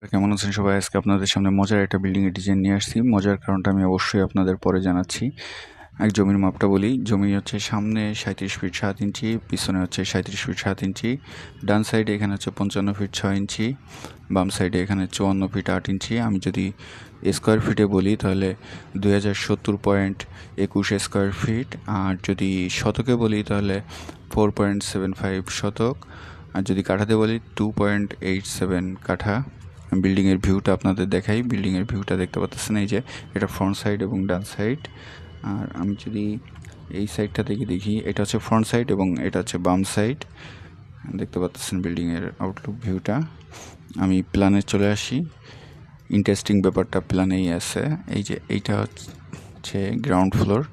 কেমন আছেন সবাই? আজকে আপনাদের সামনে মজার একটা বিল্ডিং এর ডিজাইন নিয়ে আসছি। মজার কারণটা আমি অবশ্যই আপনাদের পরে জানাচ্ছি। জমির মাপটা বলি। জমি হচ্ছে সামনে 37 ফিট 7 ইঞ্চি, পিছনে হচ্ছে 37 ফিট 7 ইঞ্চি, ডান সাইডে এখানে হচ্ছে 55 ফিট 6 ইঞ্চি, বাম সাইডে এখানে 54 ফিট 8 ইঞ্চি। আমি যদি স্কোয়ার ফিটে বলি তাহলে 2070.21 স্কোয়ার ফিট, আর যদি শতকে বলি তাহলে 4.75 শতক, আর যদি কাঠাতে বলি 2.87 কাঠা। বিল্ডিংয়ের ভিউটা আপনাদের দেখাই। বিল্ডিংয়ের ভিউটা দেখতে পাচ্ছেন, এই যে এটা ফ্রন্ট সাইড এবং ডান সাইড। আর আমি যদি এই সাইডটা থেকে দেখি, এটা হচ্ছে ফ্রন্ট সাইড এবং এটা হচ্ছে বাম সাইড। দেখতে পাচ্ছেন বিল্ডিংয়ের আউটলুক ভিউটা। আমি প্ল্যানে চলে আসি। ইন্টারেস্টিং ব্যাপারটা প্ল্যানেই আছে। এই যে এইটা হচ্ছে গ্রাউন্ড ফ্লোর,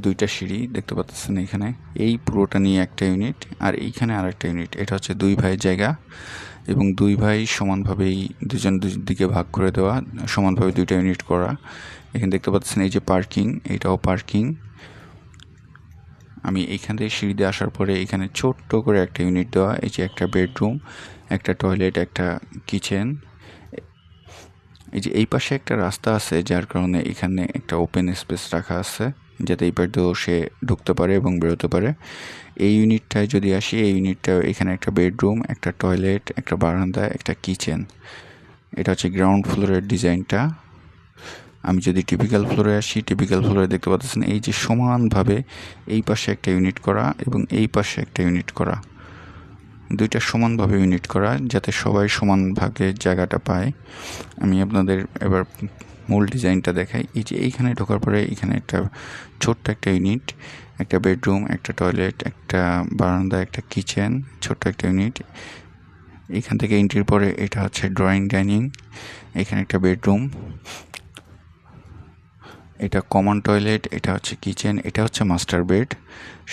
দুইটা সিঁড়ি দেখতে পাচ্ছেন এখানে। এই পুরোটা নিয়ে একটা ইউনিট, আর এইখানে আর একটা ইউনিট। এটা হচ্ছে দুই ভাইয়ের জায়গা এবং দুই ভাই সমানভাবেই দুজন দিকে ভাগ করে দেওয়া, সমানভাবে দুইটা ইউনিট করা। এখানে দেখতে পাচ্ছেন এই যে পার্কিং, এটাও পার্কিং। আমি এইখান থেকে সিঁড়ি দিয়ে আসার পরে এখানে ছোট্ট করে একটা ইউনিট দেওয়া। এই যে একটা বেডরুম, একটা টয়লেট, একটা কিচেন। এই যে এই পাশে একটা রাস্তা আছে, যার কারণে এখানে একটা ওপেন স্পেস রাখা আছে, যাতে এই পাশ দিয়েও সে ঢুকতে পারে এবং বেরোতে পারে। এই ইউনিটটায় যদি আসি, এই ইউনিটটা এখানে একটা বেডরুম, একটা টয়লেট, একটা বারান্দা, একটা কিচেন। এটা হচ্ছে গ্রাউন্ড ফ্লোরের ডিজাইনটা। আমি যদি টিপিক্যাল ফ্লোরে আসি, টিপিক্যাল ফ্লোরে দেখতে পাচ্ছেন এই যে সমানভাবে এই পাশে একটা ইউনিট করা এবং এই পাশে একটা ইউনিট করা, দুইটা সমানভাবে ইউনিট করা, যাতে সবাই সমান ভাগে জায়গাটা পায়। আমি আপনাদের এবার মূল ডিজাইনটা দেখাই। এই যে এইখানে ঢোকার পরে এখানে একটা ছোট্ট একটা ইউনিট, একটা বেডরুম, একটা টয়লেট, একটা বারান্দা, একটা কিচেন, ছোট্ট একটা ইউনিট। এখান থেকে এন্ট্রির পরে এটা হচ্ছে ড্রয়িং ডাইনিং, এখানে একটা বেডরুম, এটা কমন টয়লেট, এটা হচ্ছে কিচেন, এটা হচ্ছে মাস্টার বেড,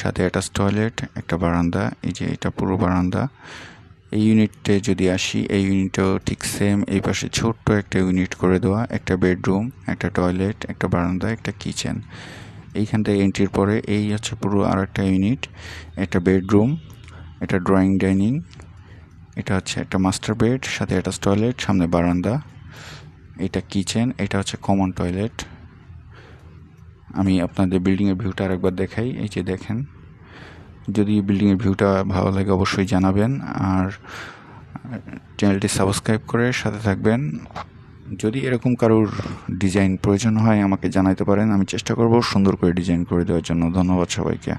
সাথে অ্যাটাচ টয়লেট, একটা বারান্দা। এই যে এটা পুরো বারান্দা। এই ইউনিটে যদি আসি, এই ইউনিটও ঠিক সেম, এই পাশে ছোট্ট একটা ইউনিট করে দেওয়া, একটা বেডরুম, একটা টয়লেট, একটা বারান্দা, একটা কিচেন। এইখান থেকে এন্ট্রির পরে এই হচ্ছে পুরো আর একটা ইউনিট, একটা বেডরুম, এটা ড্রয়িং ডাইনিং, এটা হচ্ছে একটা মাস্টার বেড, সাথে অ্যাটাচ টয়লেট, সামনে বারান্দা, এটা কিচেন, এটা হচ্ছে কমন টয়লেট। আমি আপনাদের বিল্ডিংয়ের ভিউটা আরেকবার দেখাই। এই যে দেখেন, যদি বিল্ডিংয়ের ভিউটা ভালো লাগে অবশ্যই জানাবেন, আর চ্যানেলটি সাবস্ক্রাইব করে সাথে থাকবেন। যদি এরকম কারোর ডিজাইন প্রয়োজন হয় আমাকে জানাতে পারেন, আমি চেষ্টা করব সুন্দর করে ডিজাইন করে দেওয়ার জন্য। ধন্যবাদ সবাইকে।